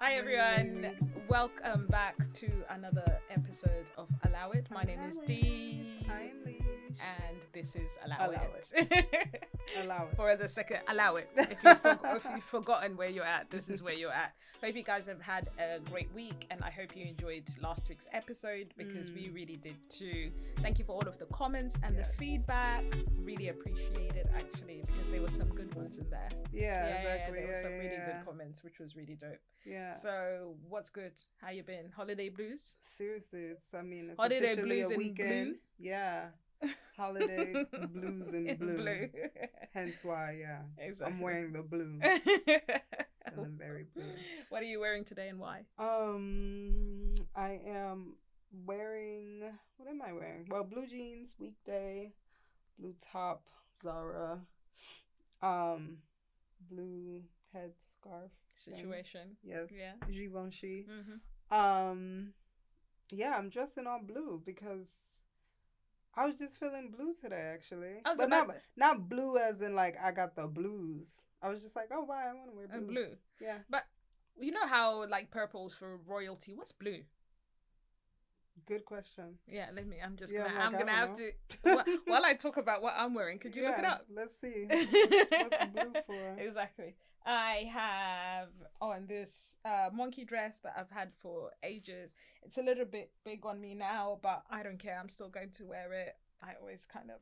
Hi everyone, welcome back to another episode of Allow It. My name is D. I'm Lish. And this is Allow Allow It. Allow it. For the second, allow it. If you've forgotten where you're at, this is where you're at. Hope you guys have had a great week, and I hope you enjoyed last week's episode because we really did too. Thank you for all of the comments and the feedback. Really appreciate it actually, because there were some good ones in there. Exactly. There were some really good comments, which was really dope. Yeah. So what's good? How you been? Holiday blues? Seriously, it's holiday officially blues a in weekend. blue? Yeah. Holiday blues in blue. Hence why, exactly. I'm wearing the blue. Feeling very blue. What are you wearing today and why? I am wearing, what am I wearing? Well, blue jeans, weekday, blue top, Zara, blue head scarf situation. Yes. Yeah. Givenchy. Mm-hmm. Yeah, I'm dressed in all blue because I was just feeling blue today, actually. But not blue as in like I got the blues. I was just like, oh, why I want to wear blue. Blue. Yeah. But you know how like purple's for royalty? What's blue? Good question. Yeah, I'm I'm gonna have know. to while I talk about what I'm wearing. Could you look it up? Let's see. What's blue for? Exactly. I have on this monkey dress that I've had for ages. It's a little bit big on me now, but I don't care. I'm still going to wear it. I always kind of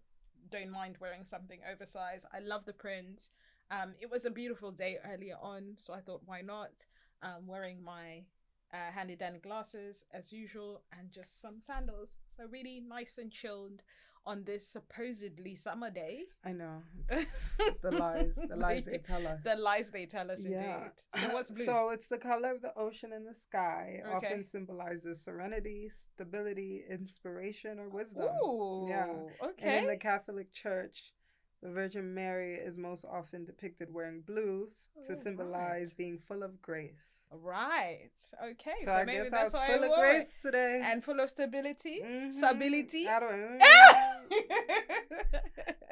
don't mind wearing something oversized. I love the print. It was a beautiful day earlier on, so I thought, why not? Wearing my handy dandy glasses as usual and just some sandals. So really nice and chilled on this supposedly summer day. I know. The lies they tell us. The lies they tell us, indeed. So what's blue? So it's the color of the ocean and the sky. Okay. Often symbolizes serenity, stability, inspiration, or wisdom. Ooh, yeah. Okay. And in the Catholic Church, the Virgin Mary is most often depicted wearing blues to symbolize being full of grace. Right. Okay. So I maybe guess that's I was why full of grace it. today. And full of stability. Mm-hmm. Stability. I don't know.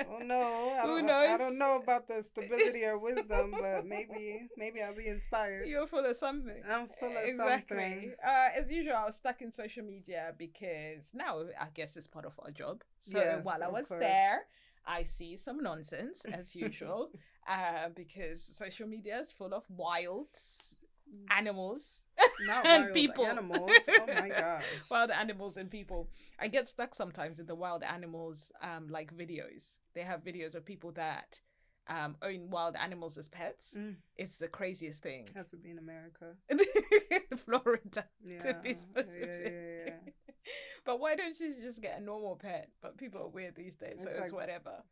Who knows? I don't know about the stability or wisdom, but maybe I'll be inspired. You're full of something. I'm full of exactly. something. As usual, I was stuck in social media because now I guess it's part of our job. So yes, while I was there, I see some nonsense as usual, because social media is full of wild animals Not and wild people. Animals. Oh my gosh. Wild animals and people. I get stuck sometimes in the wild animals like videos. They have videos of people that own wild animals as pets. It's the craziest thing. Has to be in America. Florida, to be specific. Yeah. But why don't you just get a normal pet? But people are weird these days, so it's whatever.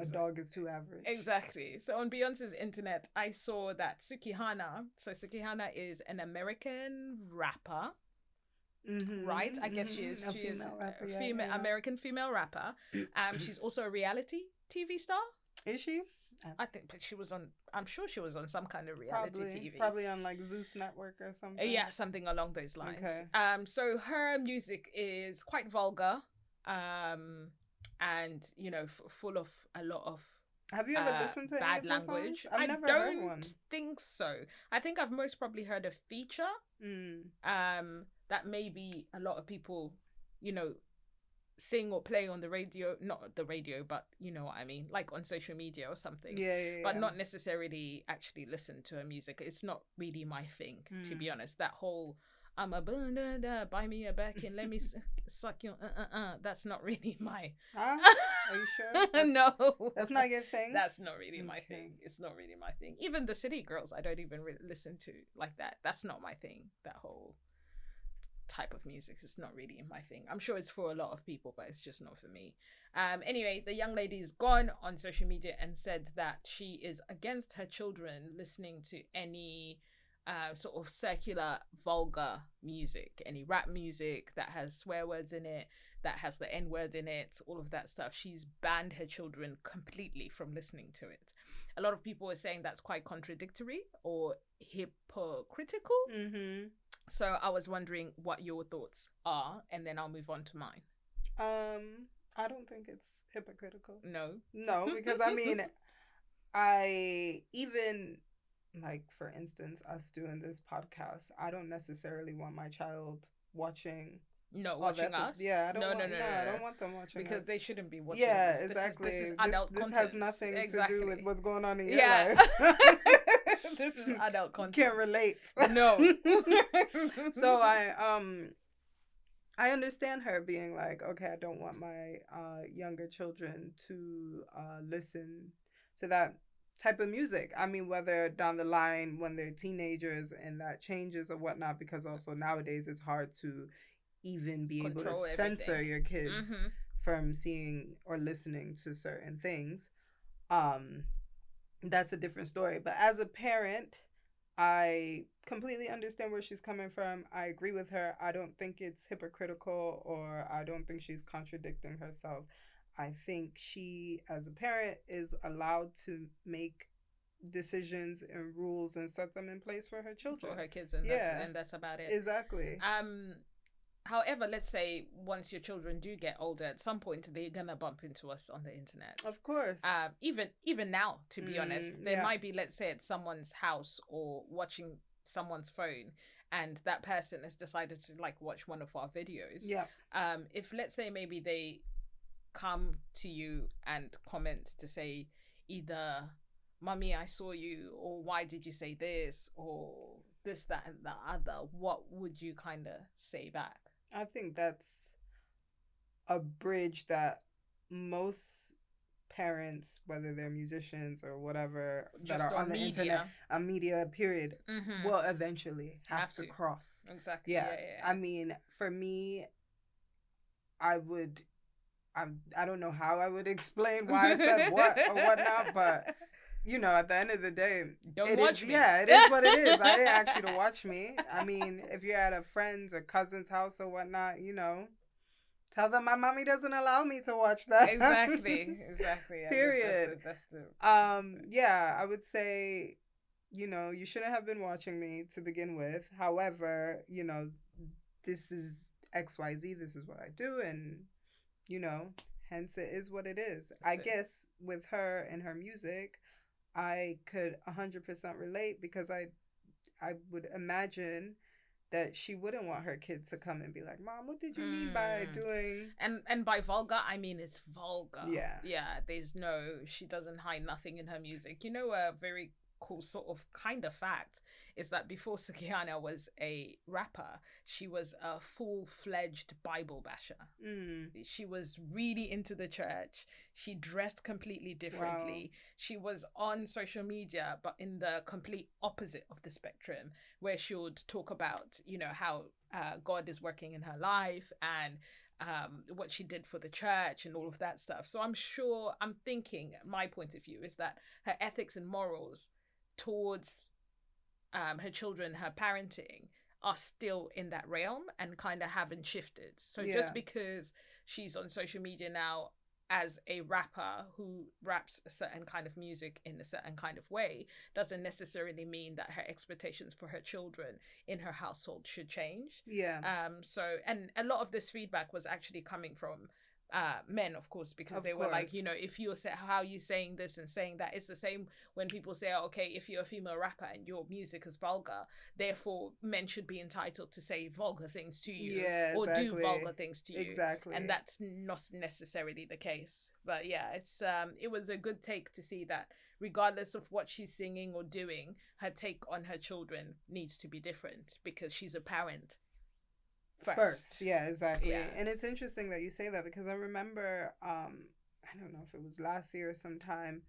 A dog is too average. Exactly. So on Beyonce's internet, I saw that Sukihana. So Sukihana is an American rapper. Right? I guess she is a female American female rapper. She's also a reality TV star. Is she? I think, but I'm sure she was on some kind of reality TV. Probably on like Zeus Network or something. Yeah, something along those lines. Okay. So her music is quite vulgar, and full of a lot of. Have you ever listened to bad any of her language? songs? I've never don't heard one. think so. I think I've most probably heard a feature. That maybe a lot of people, sing or play on the radio, not the radio, but you know what I mean, like on social media or something. Yeah. But not necessarily actually listen to her music. It's not really my thing, to be honest. That whole I'm a buy me a back and let me suck your that's not really my. Are you sure? No, that's not your thing. That's not really my thing. It's not really my thing. Even the City Girls, I don't even listen to like that. That's not my thing. That whole type of music is not really my thing. I'm sure it's for a lot of people, but it's just not for me. Anyway, the young lady's gone on social media and said that she is against her children listening to any sort of secular vulgar music, any rap music that has swear words in it, that has the N-word in it, all of that stuff. She's banned her children completely from listening to it. A lot of people are saying that's quite contradictory or hypocritical. So I was wondering what your thoughts are, and then I'll move on to mine. I don't think it's hypocritical. No, because I mean, I even like for instance, us doing this podcast, I don't necessarily want my child watching No, all the watching episodes. us. Yeah, I don't No, no, want. no, No, no, I no. don't want them watching Because us. they shouldn't be watching Yeah, this. This is exactly. adult This content. has nothing Exactly. to do with what's going on in your Yeah. life. This is adult content. Can't relate. No. So I understand her being like, okay, I don't want my younger children to listen to that type of music. I mean, whether down the line when they're teenagers and that changes or whatnot, because also nowadays it's hard to even be able Control to censor everything. your kids from seeing or listening to certain things. Um, that's a different story. But as a parent, I completely understand where she's coming from. I agree with her. I don't think it's hypocritical or I don't think she's contradicting herself. I think she, as a parent, is allowed to make decisions and rules and set them in place for her children. For her kids, and that's about it. Exactly. However, let's say once your children do get older, at some point they're gonna bump into us on the internet. Of course. Even now, to be honest, there might be, let's say, at someone's house or watching someone's phone, and that person has decided to like watch one of our videos. Yeah. If let's say maybe they come to you and comment to say either, "Mummy, I saw you," or "Why did you say this?" or this, that, and the other, what would you kind of say back? I think that's a bridge that most parents, whether they're musicians or whatever, Just that are on the media. internet, a media period, will eventually have to cross. Exactly. Yeah. I mean, for me, I don't know how I would explain why I said what or whatnot, but you know, at the end of the day, don't watch me. Yeah, it is what it is. I didn't ask you to watch me. I mean, if you're at a friend's or cousin's house or whatnot, you know, tell them my mommy doesn't allow me to watch that. Exactly. Period. Yeah, I would say, you know, you shouldn't have been watching me to begin with. However, you know, this is XYZ. This is what I do, and you know, hence it is what it is. I guess with her and her music, I could 100% relate because I would imagine that she wouldn't want her kids to come and be like, "Mom, what did you mean by doing?" And by vulgar, I mean it's vulgar. Yeah. She doesn't hide nothing in her music. You know, a very cool sort of kind of fact is that before Sukiana was a rapper, she was a full-fledged Bible basher. She was really into the church. She dressed completely differently. Wow. She was on social media, but in the complete opposite of the spectrum, where she would talk about, you know, how God is working in her life and what she did for the church and all of that stuff. So I'm thinking, my point of view is that her ethics and morals towards her children, her parenting, are still in that realm and kind of haven't shifted. So just because she's on social media now as a rapper who raps a certain kind of music in a certain kind of way doesn't necessarily mean that her expectations for her children in her household should change. And a lot of this feedback was actually coming from men, of course, because they were like, you know, if you're how are you saying this and saying that? It's the same when people say, oh, okay, if you're a female rapper and your music is vulgar, therefore men should be entitled to say vulgar things to you or do vulgar things to you. And that's not necessarily the case. But yeah, it's it was a good take to see that regardless of what she's singing or doing, her take on her children needs to be different because she's a parent. First. Yeah, exactly. Yeah. And it's interesting that you say that because I remember, I don't know if it was last year or sometime,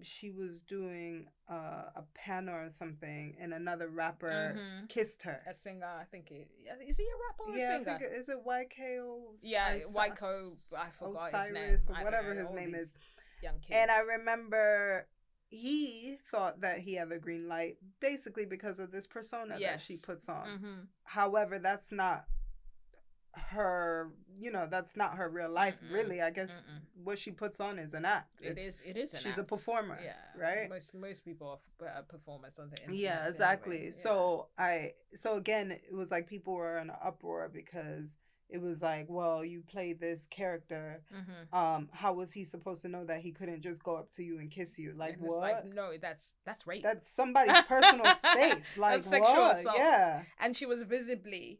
she was doing a panel or something and another rapper kissed her. A singer, I think. Is he a rapper or a singer? I think is it YKO? YKO, I forgot Osiris his name. Or whatever his name is. Young kids. And I remember he thought that he had the green light basically because of this persona that she puts on. However, that's not her, you know, that's not her real life really. I guess what she puts on is an act. It is an she's act. A performer, right? Most people are performers on the internet. Yeah, exactly. Anyway. So again, it was like people were in an uproar because it was like, well, you played this character. How was he supposed to know that he couldn't just go up to you and kiss you? Like, and what? Like, no, that's rape. That's somebody's personal space. Like, that's sexual what? assault. Yeah. And she was visibly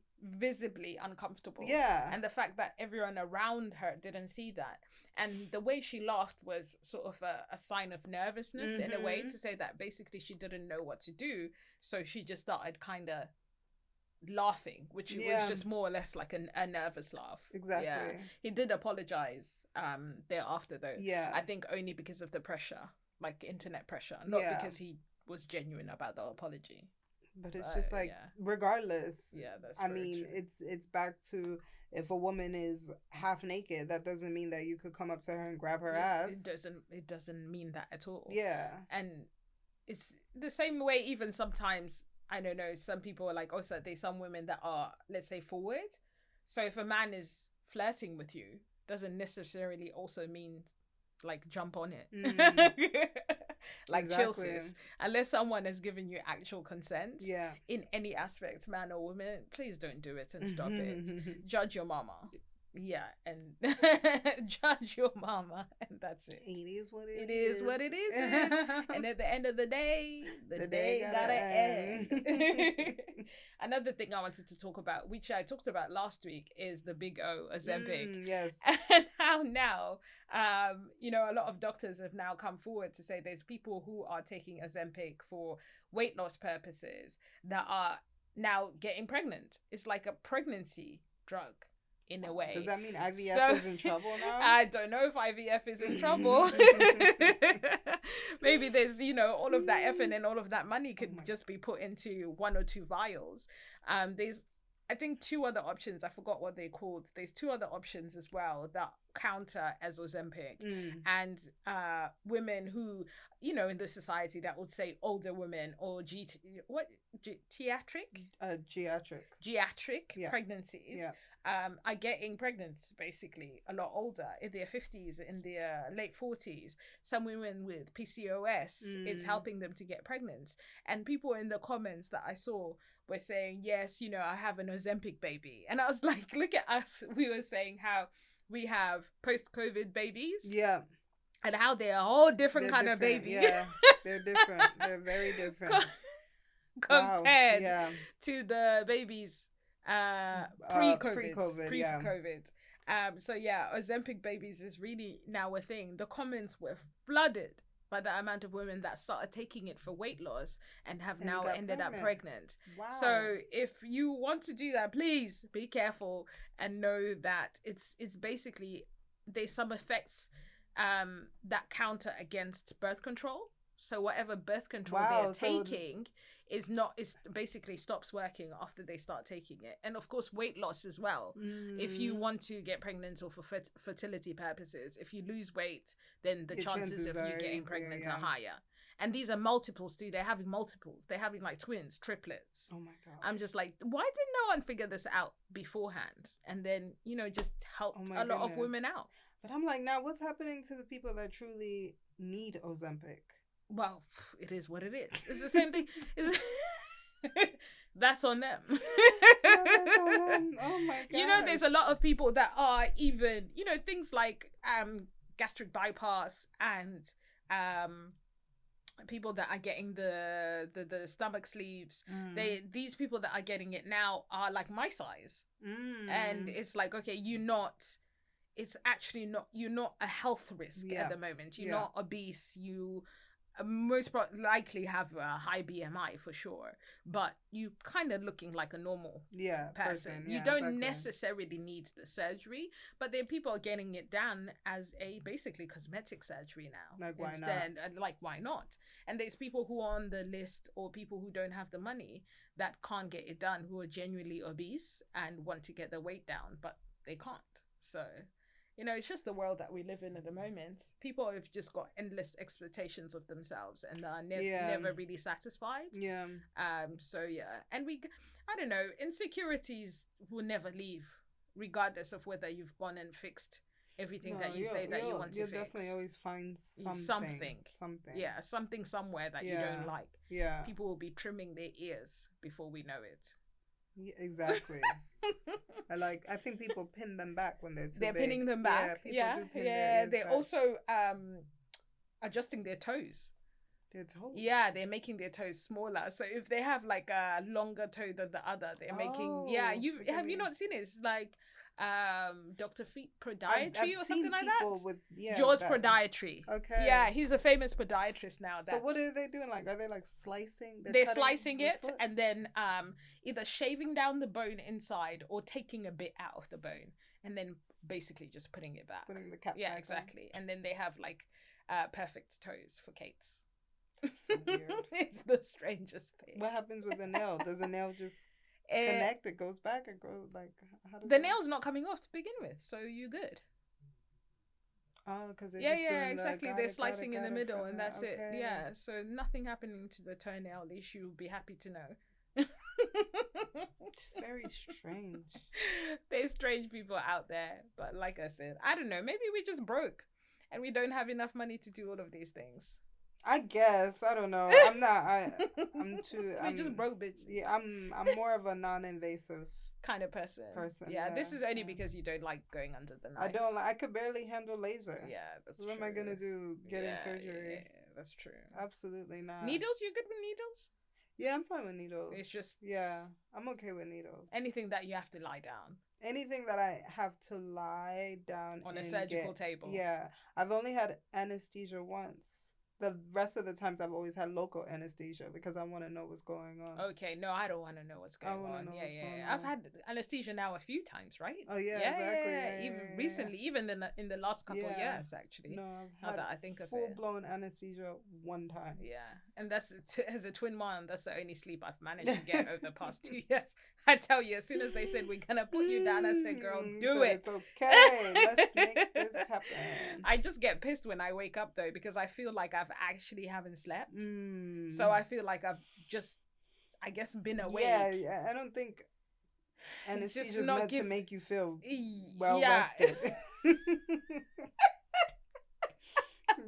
uncomfortable. Yeah. And the fact that everyone around her didn't see that. And the way she laughed was sort of a sign of nervousness in a way, to say that basically she didn't know what to do. So she just started kind of laughing, which was just more or less like a nervous laugh. Exactly. Yeah. He did apologize thereafter though. Yeah. I think only because of the pressure, like internet pressure, not because he was genuine about the apology. But it's just like, regardless. Yeah, that's I mean, true. It's back to, if a woman is half naked, that doesn't mean that you could come up to her and grab her ass. It doesn't mean that at all. Yeah. And it's the same way, even sometimes, I don't know, some people are like, also there's some women that are, let's say, forward. So if a man is flirting with you, doesn't necessarily also mean like jump on it. Like, exactly. Chill, sis. Unless someone has given you actual consent in any aspect, man or woman, please don't do it and stop it. Judge your mama. Yeah, and judge your mama, and that's it. It is what it is. What it is. And at the end of the day, the day gotta end. Another thing I wanted to talk about, which I talked about last week, is the big O, Ozempic. Yes. And how now, you know, a lot of doctors have now come forward to say there's people who are taking Ozempic for weight loss purposes that are now getting pregnant. It's like a pregnancy drug. In a way. Does that mean IVF is in trouble now? I don't know if IVF is in trouble. Maybe there's, you know, all of that effort and all of that money could just be put into 1 or 2 vials. There's, I think, 2 other options. I forgot what they're called. There's 2 other options as well that counter as Ozempic. And women who, you know, in the society that would say older women or geriatric pregnancies. Yeah. Are getting pregnant basically a lot older, in their 50s, in their late 40s. Some women with PCOS, it's helping them to get pregnant. And people in the comments that I saw were saying, yes, you know, I have an Ozempic baby. And I was like, look at us. We were saying how we have post-COVID babies. Yeah. And how they're a whole different kind of baby. Yeah, they're different. They're very different. Compared to the babies pre-COVID. So yeah, Ozempic babies is really now a thing. The comments were flooded by the amount of women that started taking it for weight loss and have now ended up pregnant. Wow. So if you want to do that, please be careful and know that it's basically, there's some effects that counter against birth control. So whatever birth control they're taking is basically stops working after they start taking it. And of course, weight loss as well. If you want to get pregnant or for fertility purposes, if you lose weight, then the chances of you getting pregnant are higher. And these are multiples too. They're having multiples. They're having like twins, triplets. Oh my God. I'm just like, why did no one figure this out beforehand? And then, you know, just help a lot of women out. But I'm like, now what's happening to the people that truly need Ozempic? Well, it is what it is. It's the same thing. That's on them. That's on them. Oh my God. You know, there's a lot of people that are even, you know, things like gastric bypass and people that are getting the stomach sleeves. These people that are getting it now are like my size. And it's like, okay, you're not a health risk at the moment. You're not obese. You most likely have a high BMI for sure, but you kind of looking like a normal person. You don't necessarily need the surgery, but then people are getting it done as a basically cosmetic surgery now. Like, why instead, not? Like, why not? And there's people who are on the list, or people who don't have the money that can't get it done, who are genuinely obese and want to get their weight down, but they can't. So, you know, it's just the world that we live in at the moment. People have just got endless expectations of themselves and are never really satisfied. Yeah. So yeah, and I don't know, insecurities will never leave, regardless of whether you've gone and fixed everything that you say that you want to fix. You'll definitely always find something. Yeah, something somewhere that you don't like. Yeah. People will be trimming their ears before we know it. Yeah, exactly. I think people pin them back when they're too They're big. pinning them back. Yeah, people do pin their Yeah. ears They're back. also adjusting their toes. Their toes. Yeah, they're making their toes smaller. So if they have like a longer toe than the other, they're making. Yeah, have you not seen it? It's like Dr. Feet Podiatry I've or something like that. with Jaws Podiatry. Okay. Yeah, he's a famous podiatrist now. So what are they doing? Like, are they like slicing? They're slicing it and then either shaving down the bone inside or taking a bit out of the bone and then basically just putting it back. Putting the cap. Yeah, back exactly. On. And then they have like perfect toes for Kate's. So weird. It's the strangest thing. What happens with the nail? Does the nail just connect? It goes back and goes like how does the nail's not coming off to begin with, so you're good. Oh, because exactly. They're slicing in the middle, and that's it. Yeah, so nothing happening to the toenail. At least you'll be happy to know. It's very strange. There's strange people out there, but like I said, I don't know. Maybe we just broke, and we don't have enough money to do all of these things. I guess I don't know. I'm not. I'm too. We just broke bitches. Yeah, I'm more of a non-invasive kind of person. Yeah, this is only because you don't like going under the knife. I don't like. I could barely handle laser. Yeah, that's what true. Am I gonna do? Getting surgery? Yeah, that's true. Absolutely not. Needles? You're good with needles? Yeah, I'm fine with needles. It's just I'm okay with needles. Anything that you have to lie down. Anything that I have to lie down on a surgical table. Yeah, I've only had anesthesia once. The rest of the times I've always had local anesthesia because I want to know what's going on. Okay, no, I don't want to know what's going on. Yeah. I've had anesthesia now a few times, right? Oh yeah, exactly. Yeah. Even recently, even in the last couple of years, actually. No, I've had that I think of full-blown anesthesia one time. Yeah, and that's as a twin mom, that's the only sleep I've managed to get over the past 2 years. I tell you, as soon as they said we're gonna put you down, I said, "Girl, do it. It's okay. Let's make this happen." I just get pissed when I wake up though because I feel like I've actually haven't slept. So I feel like I've just, I guess, been awake. Yeah. I don't think anesthesia is meant to make you feel well rested.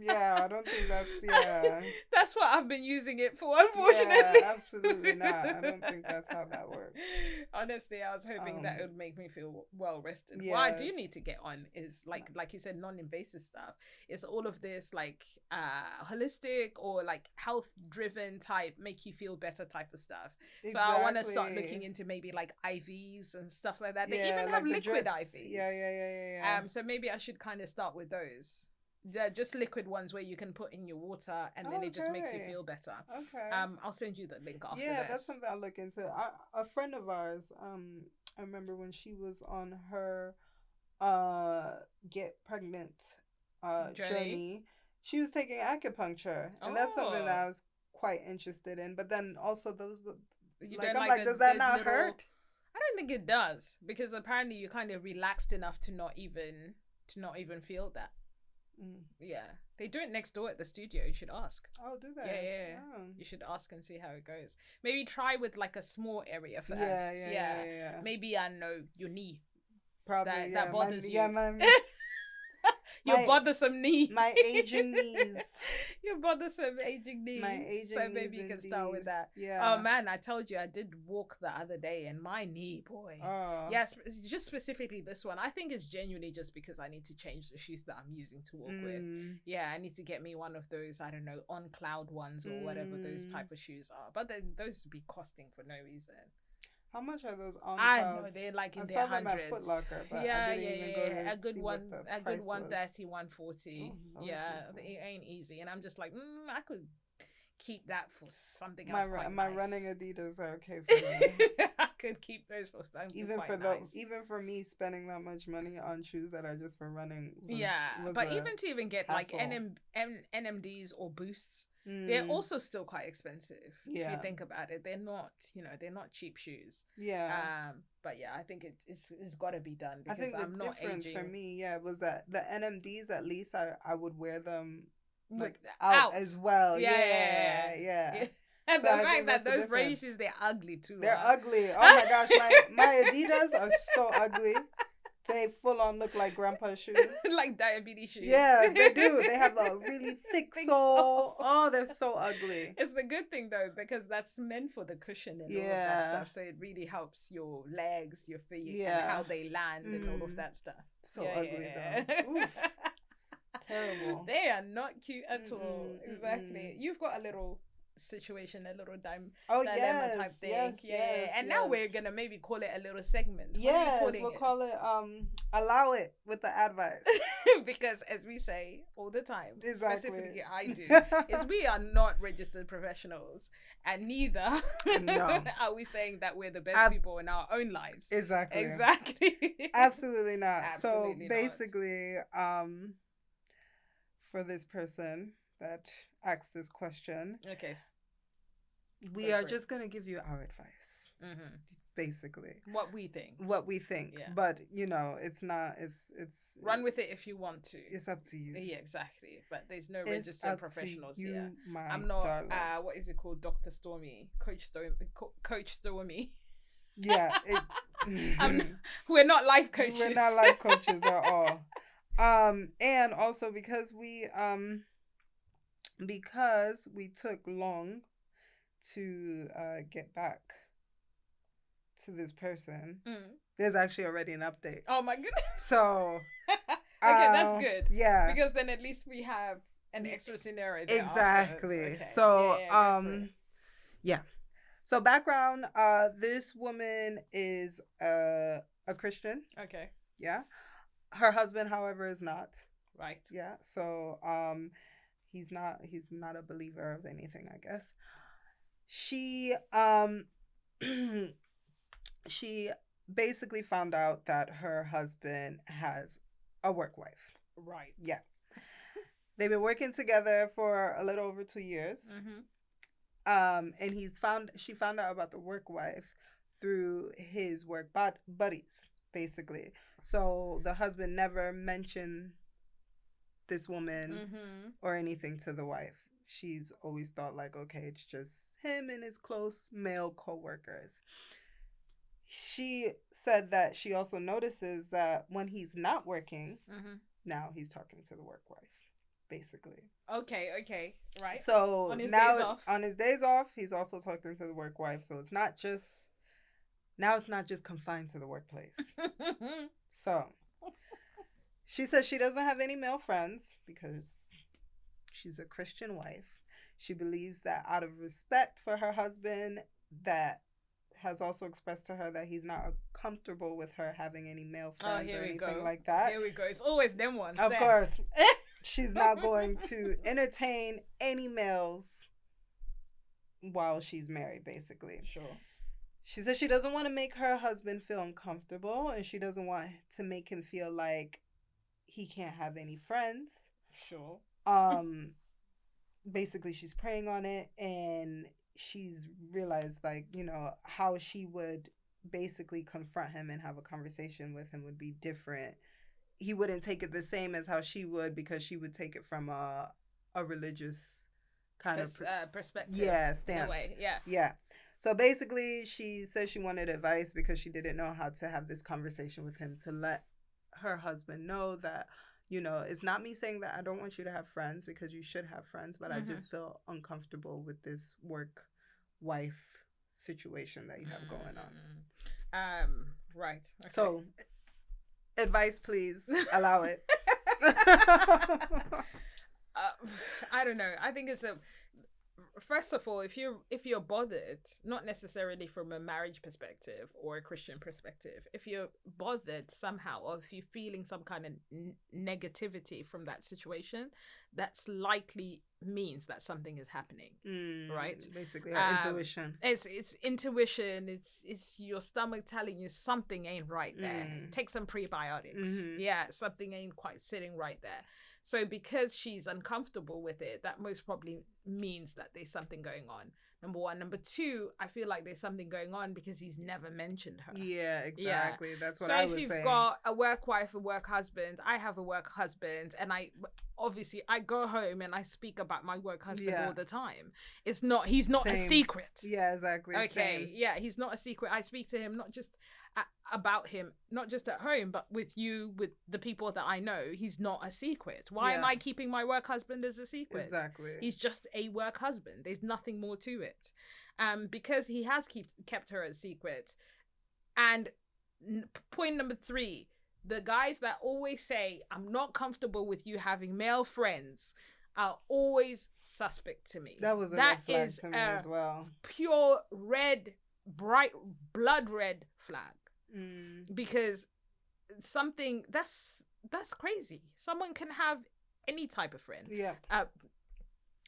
Yeah, I don't think that's That's what I've been using it for, unfortunately. Yeah, absolutely not. I don't think that's how that works. Honestly, I was hoping that it would make me feel well rested. Yeah, what I do need to get on is like you said, non-invasive stuff. It's all of this like holistic or like health driven type, make you feel better type of stuff. Exactly. So I want to start looking into maybe like IVs and stuff like that. They even have liquid IVs. Yeah. So maybe I should kind of start with those. They're just liquid ones where you can put in your water and then it just makes you feel better. Okay. I'll send you the link after this. Yeah, that's something I'll look into. A friend of ours, I remember when she was on her get pregnant journey, she was taking acupuncture. And that's something that I was quite interested in. But then also those does that not hurt? I don't think it does, because apparently you're kind of relaxed enough to not even feel that. Yeah, they do it next door at the studio. You should ask. Oh, do they? Yeah. Oh. You should ask and see how it goes. Maybe try with like a small area first. Yeah. Maybe I know your knee. Probably that bothers you. Yeah, your bothersome knee. My aging knees. Your bothersome aging knees. My aging so maybe knees you can start with that. Yeah. Oh man, I told you I did walk the other day and my knee, boy. Oh. Yes, just specifically this one. I think it's genuinely just because I need to change the shoes that I'm using to walk with. Yeah, I need to get me one of those, I don't know, on cloud ones or whatever those type of shoes are. But then those would be costing for no reason. How much are those on? I know they're like in their hundreds. Foot Locker, but yeah. A good one, a good 130, 140. Yeah, it ain't easy, and I'm just like, I could keep that for something else. My running Adidas are okay for me. I could keep those for something even for me spending that much money on shoes that are just for running. But even to get like NMDs or Boosts, they're also still quite expensive. If you think about it, they're not cheap shoes. Yeah. But yeah, I think it's got to be done because I think I'm not difference aging. For me, was that the NMDs, at least I would wear them like out as well. Yeah. And the fact that those braces, they're ugly too. They're ugly. Oh my gosh, my Adidas are so ugly. They full on look like grandpa's shoes. Like diabetes shoes. Yeah, they do. They have a really thick sole. Oh, they're so ugly. It's the good thing though, because that's meant for the cushion and all of that stuff. So it really helps your legs, your feet, and how they land and all of that stuff. So ugly though. Oof. Terrible. They are not cute at all. Exactly. You've got a little situation, a little dilemma type thing. And now we're gonna maybe call it a little segment. We'll call it allow it with the advice. Because as we say all the time, exactly. Specifically I do, is we are not registered professionals, and neither are we saying that we're the best people in our own lives. Exactly. Absolutely not. Absolutely so basically for this person that asked this question, okay, we are just gonna give you our advice, basically what we think, but it's not, it's run with it if you want to. It's up to you. Yeah, exactly. But there's no registered professionals here. I'm not darling. What is it called? Dr. Stormy, Coach Stormy. Yeah. We're not life coaches. We're not life coaches at all. And also because we took long to get back to this person, there's actually already an update. Oh my goodness. So okay, that's good. Yeah. Because then at least we have an extra scenario there. Exactly. Okay. So yeah. So background, this woman is a Christian. Okay. Yeah. Her husband, however, is not. Right. Yeah. So he's not a believer of anything, I guess. She she basically found out that her husband has a work wife. Right. Yeah. They've been working together for a little over 2 years. And she found out about the work wife through his work buddies, basically. So the husband never mentioned this woman or anything to the wife. She's always thought like, okay, it's just him and his close male co-workers. She said that she also notices that when he's not working, now he's talking to the work wife, basically. Okay, right. So on his days off, he's also talking to the work wife. So it's not just confined to the workplace. So she says she doesn't have any male friends because she's a Christian wife. She believes that out of respect for her husband, that has also expressed to her that he's not comfortable with her having any male friends or anything like that. Here we go. It's always them ones. Of course. She's not going to entertain any males while she's married, basically. Sure. She says she doesn't want to make her husband feel uncomfortable, and she doesn't want to make him feel like he can't have any friends. Sure. Basically, she's praying on it, and she's realized, like, how she would basically confront him and have a conversation with him would be different. He wouldn't take it the same as how she would, because she would take it from a religious kind of perspective. Yeah, stance. In a way, yeah. Yeah. So basically, she says she wanted advice because she didn't know how to have this conversation with him to let her husband know that, it's not me saying that I don't want you to have friends, because you should have friends, but I just feel uncomfortable with this work wife situation that you have going on. Right. Okay. So, advice, please. Allow it. I don't know. I think it's first of all, if you're bothered, not necessarily from a marriage perspective or a Christian perspective, if you're bothered somehow, or if you're feeling some kind of negativity from that situation, that's likely means that something is happening, right? Basically, intuition. It's intuition. It's your stomach telling you something ain't right there. Take some prebiotics. Yeah, something ain't quite sitting right there. So because she's uncomfortable with it, that most probably means that there's something going on. Number one. Number two, I feel like there's something going on because he's never mentioned her. Yeah, exactly. Yeah. That's what I was saying. So if you've got a work wife, a work husband, I have a work husband, and obviously I go home and I speak about my work husband all the time. He's not a secret. Yeah, exactly. Okay. Same. Yeah, he's not a secret. I speak to him not just about him, not just at home, but with the people that I know. He's not a secret. Why am I keeping my work husband as a secret? Exactly. He's just a work husband. There's nothing more to it. Because he has kept her a secret. And point number 3, the guys that always say, I'm not comfortable with you having male friends, are always suspect to me. That was a red flag to me as well. Pure red, bright blood red flag. Because something that's crazy. Someone can have any type of friend. Yeah.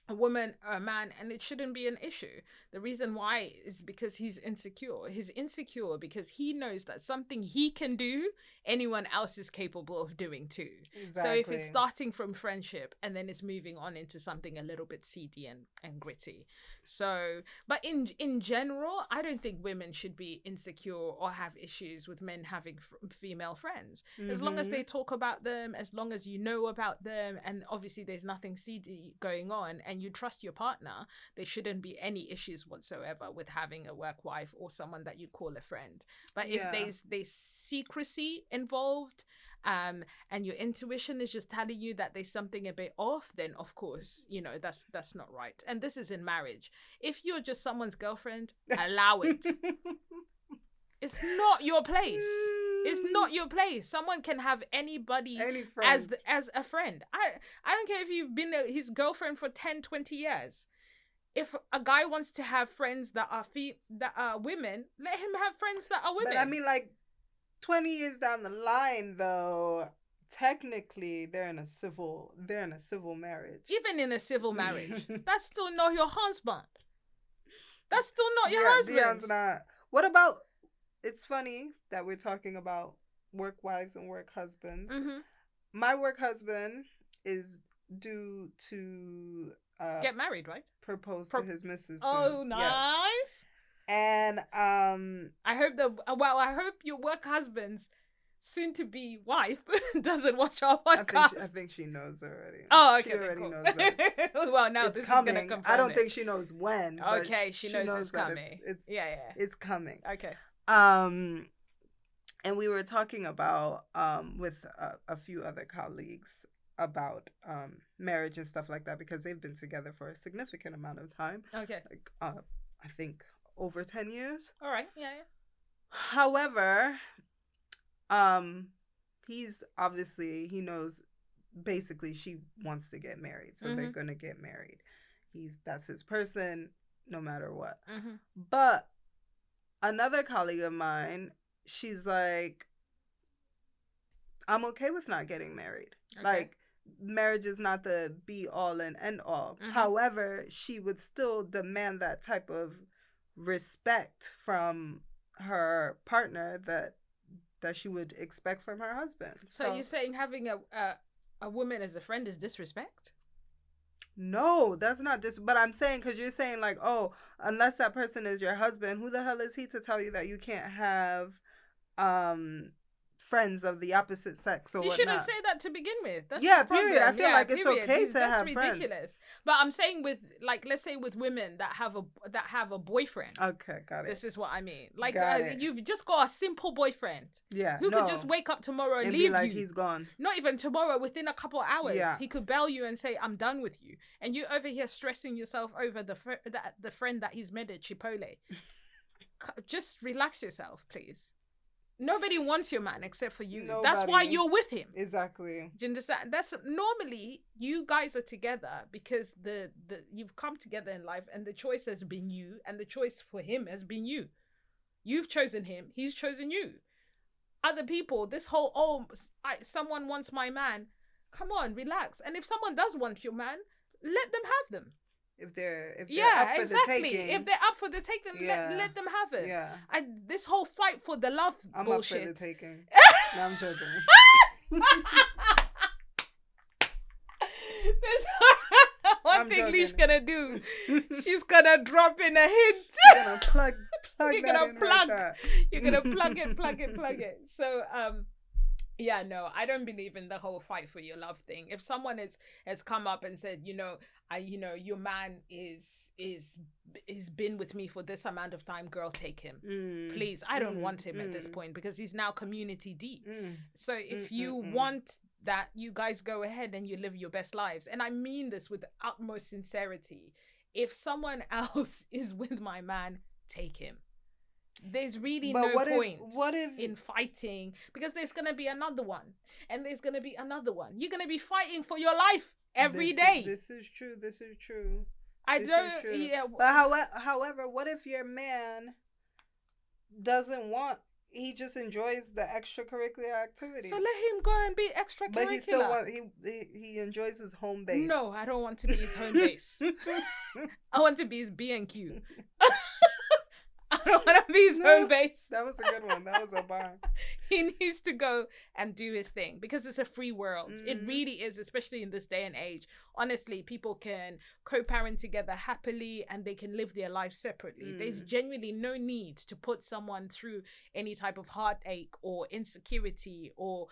A woman or a man, and it shouldn't be an issue. The reason why is because he's insecure. He's insecure because he knows that something he can do, anyone else is capable of doing too. Exactly. So if it's starting from friendship and then it's moving on into something a little bit seedy and gritty. So, but in general, I don't think women should be insecure or have issues with men having female friends. As long as they talk about them, as long as you know about them, and obviously there's nothing seedy going on, and you trust your partner, there shouldn't be any issues whatsoever with having a work wife or someone that you'd call a friend. But if there's secrecy involved, and your intuition is just telling you that there's something a bit off, then of course, that's not right. And this is in marriage. If you're just someone's girlfriend, allow it. It's not your place. It's not your place. Someone can have anybody as a friend. I don't care if you've been his girlfriend for 10, 20 years. If a guy wants to have friends that are women, let him have friends that are women. But I mean, like 20 years down the line, though, technically they're in a civil marriage. Even in a civil marriage, that's still not your husband. That's still not your husband. Dion's not. What about? It's funny that we're talking about work wives and work husbands. My work husband is due to get married, right? Propose to his missus. Oh, nice. Yes. And I hope your work husband's soon to be wife doesn't watch our podcast. I think she knows already. Oh, okay. She already cool. knows that. Well, now it's this coming. is gonna confirm I don't it. think she knows when. Okay, she knows it's coming. It's coming. Okay. And we were talking about with a few other colleagues about marriage and stuff like that, because they've been together for a significant amount of time. Okay. Like I think over 10 years. All right. Yeah. However, he's obviously, he knows basically she wants to get married, so they're gonna get married. That's his person, no matter what. But another colleague of mine, she's like, I'm okay with not getting married. Okay. Like, marriage is not the be all and end all. However, she would still demand that type of respect from her partner that she would expect from her husband. So you're saying having a woman as a friend is disrespect? No, that's not this. But I'm saying, because you're saying like, oh, unless that person is your husband, who the hell is he to tell you that you can't have friends of the opposite sex or whatnot? You shouldn't say that to begin with. That's period. I feel like it's okay to have friends. That's ridiculous. But I'm saying with, like, let's say with women that have a boyfriend. Okay, got it. This is what I mean. Like, you've just got a simple boyfriend. Yeah. Who could just wake up tomorrow and leave be you. He's gone. Not even tomorrow, within a couple of hours. Yeah. He could bail you and say, I'm done with you. And you over here stressing yourself over the friend that he's made at Chipotle. Just relax yourself, please. Nobody wants your man except for you. Nobody. That's why you're with him. Exactly. Do you understand? That's normally you guys are together because the you've come together in life, and the choice has been you, and the choice for him has been you. You've chosen him. He's chosen you. Other people, this whole someone wants my man. Come on, relax. And if someone does want your man, let them have them. If they're up for the taking. If they're up for the taking, let them have it. Yeah. This whole fight for the love bullshit. I'm up for the taking. No, I'm joking. One thing Lish gonna do, she's gonna drop in a hint. You're gonna plug You're gonna plug. You're gonna plug it. So Yeah, no, I don't believe in the whole fight for your love thing. If someone has come up and said, your man is been with me for this amount of time, girl, take him. Please. I don't want him at this point, because he's now community D. So if you want that, you guys go ahead and you live your best lives. And I mean this with the utmost sincerity. If someone else is with my man, take him. There's really no point in fighting, because there's going to be another one, and there's going to be another one. You're going to be fighting for your life every day. This is true. Yeah. But however, what if your man doesn't want, he just enjoys the extracurricular activities? So let him go and be extracurricular. But he still he enjoys his home base. No, I don't want to be his home base. I want to be his B&Q. I don't want to be his home base. That was a good one. That was a bar. He needs to go and do his thing, because it's a free world. It really is, especially in this day and age. Honestly, people can co-parent together happily, and they can live their lives separately. There's genuinely no need to put someone through any type of heartache or insecurity or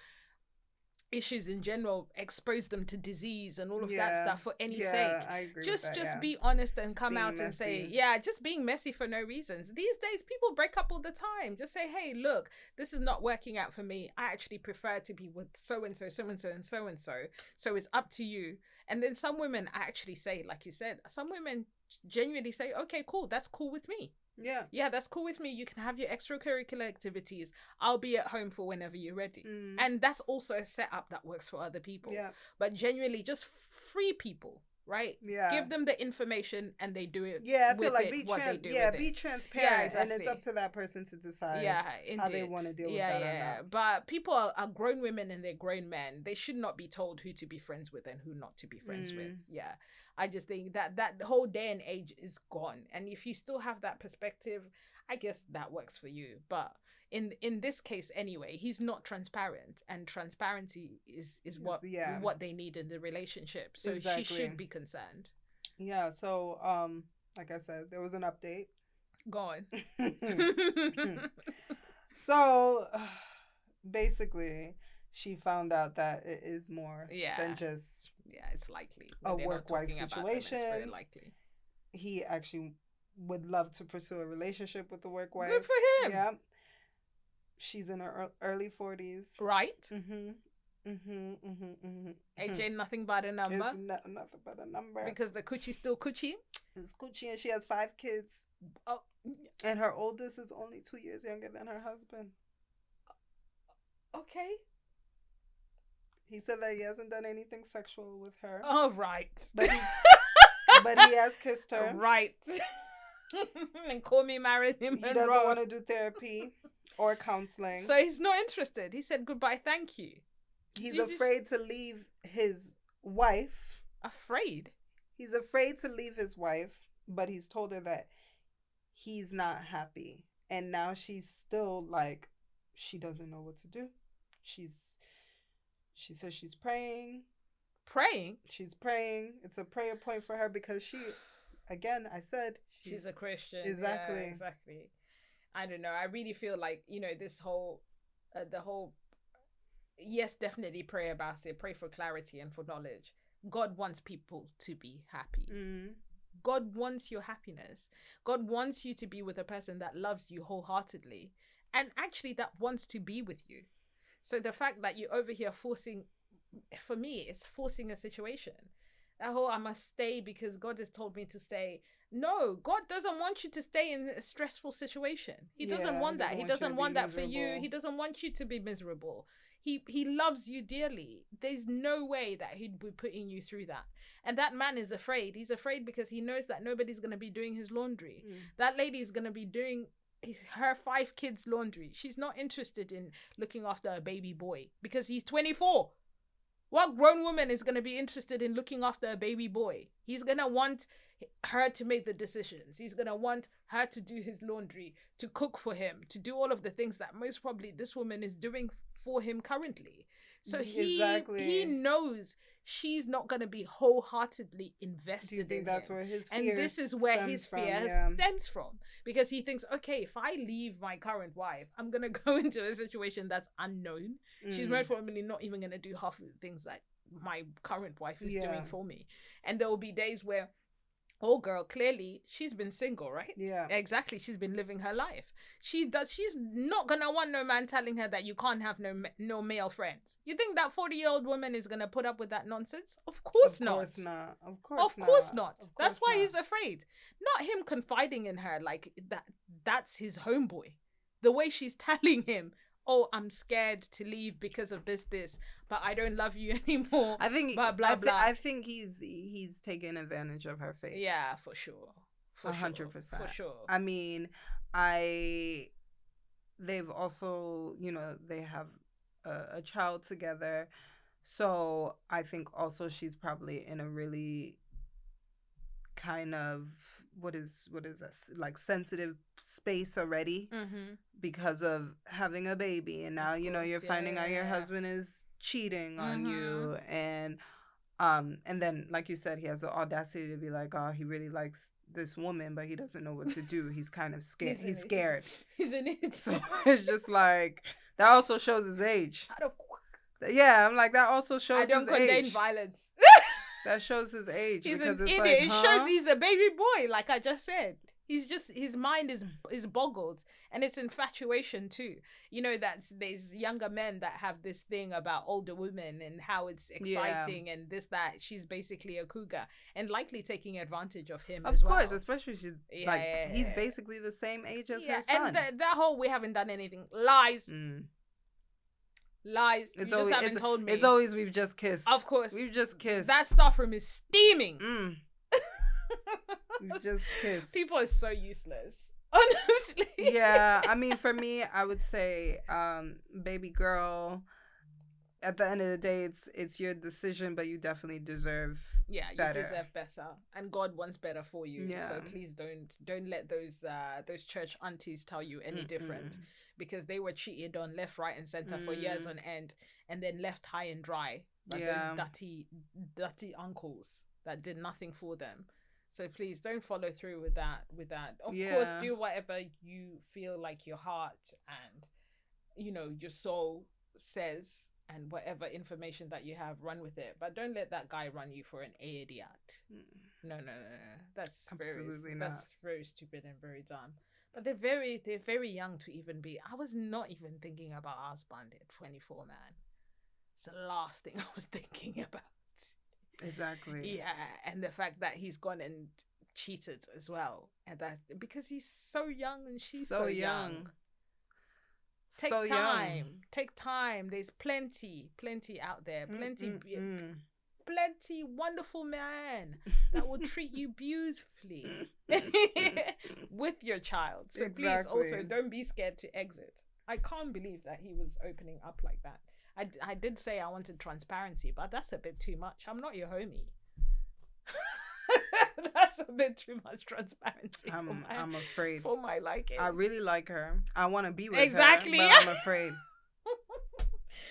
issues in general, expose them to disease and all of that stuff for any sake. I agree just with that, just be honest and come out messy. And say, just being messy for no reasons. These days people break up all the time. Just say, hey, look, this is not working out for me. I actually prefer to be with so and so and so and so, so it's up to you. And then some women actually say, like you said, some women genuinely say, okay, cool, that's cool with me. Yeah, that's cool with me. You can have your extracurricular activities. I'll be at home for whenever you're ready. And that's also a setup that works for other people. But genuinely, just free people, right? Give them the information and they do it. I feel like be transparent, and it's up to that person to decide how they want to deal with that or not. But people are grown women and they're grown men. They should not be told who to be friends with and who not to be friends with. I just think that whole day and age is gone. And if you still have that perspective, I guess that works for you. But in this case anyway, he's not transparent, and transparency is what they need in the relationship. So she should be concerned. So like I said, there was an update. Go on. So basically she found out that it is more than just it's likely a work-wife situation. It's very likely. He actually would love to pursue a relationship with the work wife. Good for him. Yeah. She's in her early 40s. Right. Age ain't nothing but a number. It's nothing but a number. Because the coochie's still coochie. It's coochie, and she has 5 kids. Oh. And her oldest is only 2 years younger than her husband. Okay. He said that he hasn't done anything sexual with her. Oh, right. But he has kissed her. Right. And call me married him. He doesn't want to do therapy or counseling. So he's not interested. He said goodbye, thank you. He's afraid to leave his wife. Afraid? He's afraid to leave his wife, but he's told her that he's not happy. And now she's still like, she doesn't know what to do. She says she's praying. Praying? She's praying. It's a prayer point for her because she, again, I said. She's a Christian. Exactly. Yeah, exactly. I don't know. I really feel like, this whole, yes, definitely pray about it. Pray for clarity and for knowledge. God wants people to be happy. God wants your happiness. God wants you to be with a person that loves you wholeheartedly and actually that wants to be with you. So the fact that you're over here forcing, for me, it's forcing a situation. That whole, I must stay because God has told me to stay. No, God doesn't want you to stay in a stressful situation. He doesn't want that. He doesn't want that for you. He doesn't want you to be miserable. He loves you dearly. There's no way that he'd be putting you through that. And that man is afraid. He's afraid because he knows that nobody's going to be doing his laundry. That lady is going to be doing her 5 kids' laundry. She's not interested in looking after a baby boy because he's 24. What grown woman is going to be interested in looking after a baby boy? He's going to want her to make the decisions. He's going to want her to do his laundry, to cook for him, to do all of the things that most probably this woman is doing for him currently. So he knows she's not going to be wholeheartedly invested. Do you think that's where his fear, and this is where his fear stems from, because he thinks, okay, if I leave my current wife, I'm going to go into a situation that's unknown. She's most probably not even going to do half of the things that my current wife is doing for me. And there will be days where, oh girl, clearly she's been single, right? Yeah, exactly. She's been living her life. She's not gonna want no man telling her that you can't have no male friends. You think that 40-year-old woman is gonna put up with that nonsense? Of course not. Of course not. That's why he's afraid. Not him confiding in her like that's his homeboy. The way she's telling him, oh, I'm scared to leave because of this, but I don't love you anymore. I think blah blah blah. I think he's taking advantage of her faith. Yeah, for sure. 100%. For sure. I mean, they've also, they have a child together, so I think also she's probably in a really kind of what is that, like, sensitive space already, because of having a baby, and now you're finding out your husband is cheating on you, and then, like you said, he has the audacity to be like, oh, he really likes this woman, but he doesn't know what to do. He's kind of scared. He's scared. He's an idiot. So it's just like, that also shows his age. Yeah, I'm like, that also shows his age. I don't condone violence. That shows his age. He's an idiot. Like, it shows he's a baby boy, like I just said. He's just, his mind is boggled, and it's infatuation too. That there's younger men that have this thing about older women and how it's exciting and this, that. She's basically a cougar and likely taking advantage of him as well. Of course, especially he's basically the same age as her son. And that whole, we haven't done anything. Lies. Lies. You just haven't told me. It's always, we've just kissed. Of course. We've just kissed. That staff room is steaming. We've just kissed. People are so useless. Honestly. Yeah. I mean, for me, I would say, baby girl, at the end of the day, it's your decision, but you definitely deserve better. You deserve better. And God wants better for you. Yeah. So please don't let those church aunties tell you any different. Because they were cheated on left, right, and center for years on end, and then left high and dry by those dirty uncles that did nothing for them. So please don't follow through with that. Of course, do whatever you feel like your heart and your soul says, and whatever information that you have, run with it. But don't let that guy run you for an idiot. No. That's absolutely not. That's very stupid and very dumb. But they're very young to even be. I was not even thinking about husband at 24, man. It's the last thing I was thinking about. Exactly. Yeah, and the fact that he's gone and cheated as well, and that because he's so young and she's so young. Take time. There's plenty out there. Plenty wonderful man that will treat you beautifully with your child. So please also don't be scared to exit. I can't believe that he was opening up like that. I did say I wanted transparency, but that's a bit too much. I'm not your homie. That's a bit too much transparency. I'm afraid. For my liking. I really like her. I want to be with her, but I'm afraid.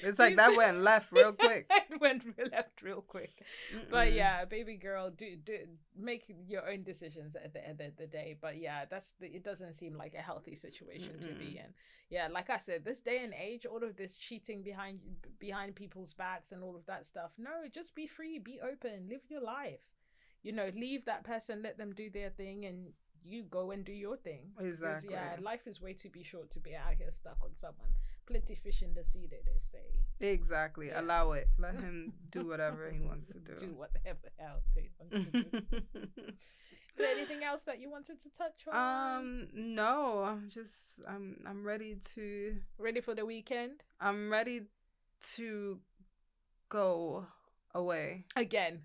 It's like that went left real quick. It went left real quick. But yeah, baby girl, do make your own decisions at the end of the day. But yeah, it doesn't seem like a healthy situation to be in. Yeah, like I said, this day and age, all of this cheating behind people's backs and all of that stuff. No, just be free, be open, live your life. Leave that person, let them do their thing, and you go and do your thing. Exactly. Yeah, life is way too short to be out here stuck on someone. Plenty fish in the sea, they say. Exactly. Yeah. Allow it. Let him do whatever he wants to do. Do whatever the hell he wants to do. Is there anything else that you wanted to touch on? No. I'm ready to. Ready for the weekend? I'm ready to go away. Again.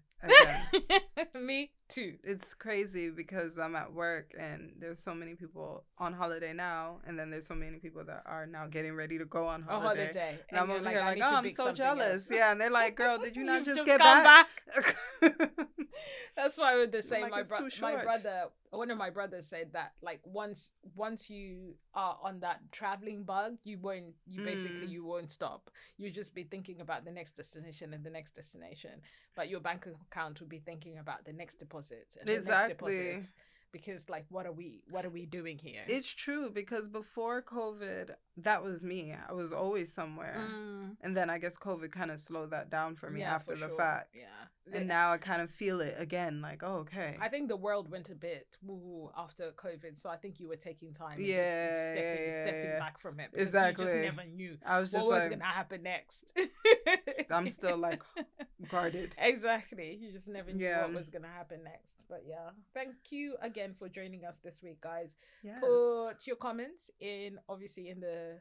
Me too. It's crazy because I'm at work and there's so many people on holiday now, and then there's so many people that are now getting ready to go on holiday. And I'm over here like, oh, I'm so jealous. Yeah, and they're like, girl, did you not just get back? That's why I would just say Like, it's too my short. brother, one of my brothers said that like once you are on that traveling bug, you basically you won't stop. You just be thinking about the next destination and the next destination, but your bank account will be thinking about the next deposit and the next deposit. Because like what are we doing here? It's true, because before COVID, that was me. I was always somewhere. And then I guess COVID kind of slowed that down for me after the fact. Yeah. And now I kind of feel it again, like, oh, okay. I think the world went a bit woo after COVID, so I think you were taking time and stepping back from it. Exactly. You just never knew what was going to happen next. I'm still like guarded. Exactly. You just never knew what was going to happen next. But yeah, thank you again for joining us this week, guys. Yes. Put your comments in, obviously, in the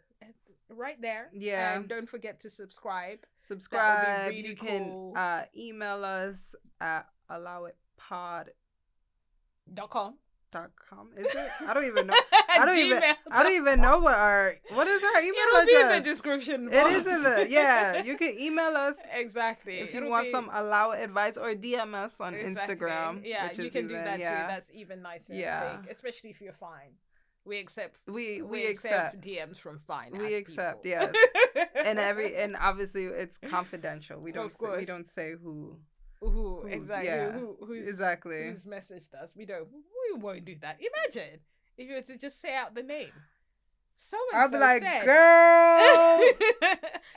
right there. Yeah. And don't forget to subscribe. That would be really you cool. Can email us at allowitpod.com. Is it? I don't even know. I don't even know what is our email address. It'll be in the description box. It is in the you can email us exactly if you want some allow advice, or DM us on Instagram. Yeah, you can do that too. That's even nicer. Yeah, especially if you're fine. We accept DMs from fine. We accept, yes. and obviously it's confidential. We don't say who exactly. Yeah, who's messaged us. We won't do that. Imagine if you were to just say out the name. I'll be like, girl,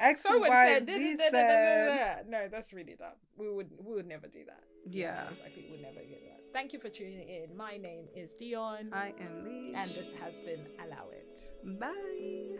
XYZ said. No, that's really dumb. We would never do that. Yeah, exactly. We'd never do that. Thank you for tuning in. My name is Dion. I am Lish. And this has been Allow It. Bye.